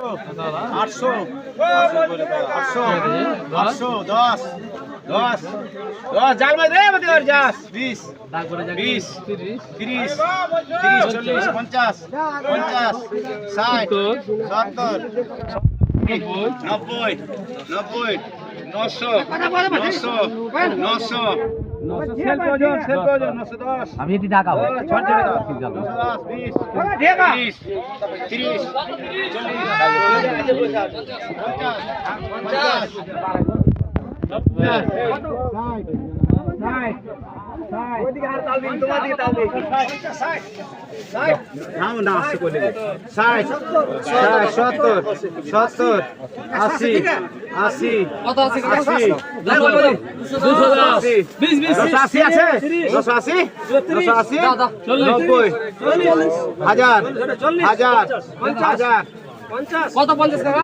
800 10 জাল মাই রে মতে আর যাস 20 30 40 50 60 70 90 আমি এটি টাকা 1000 কত 50 টাকা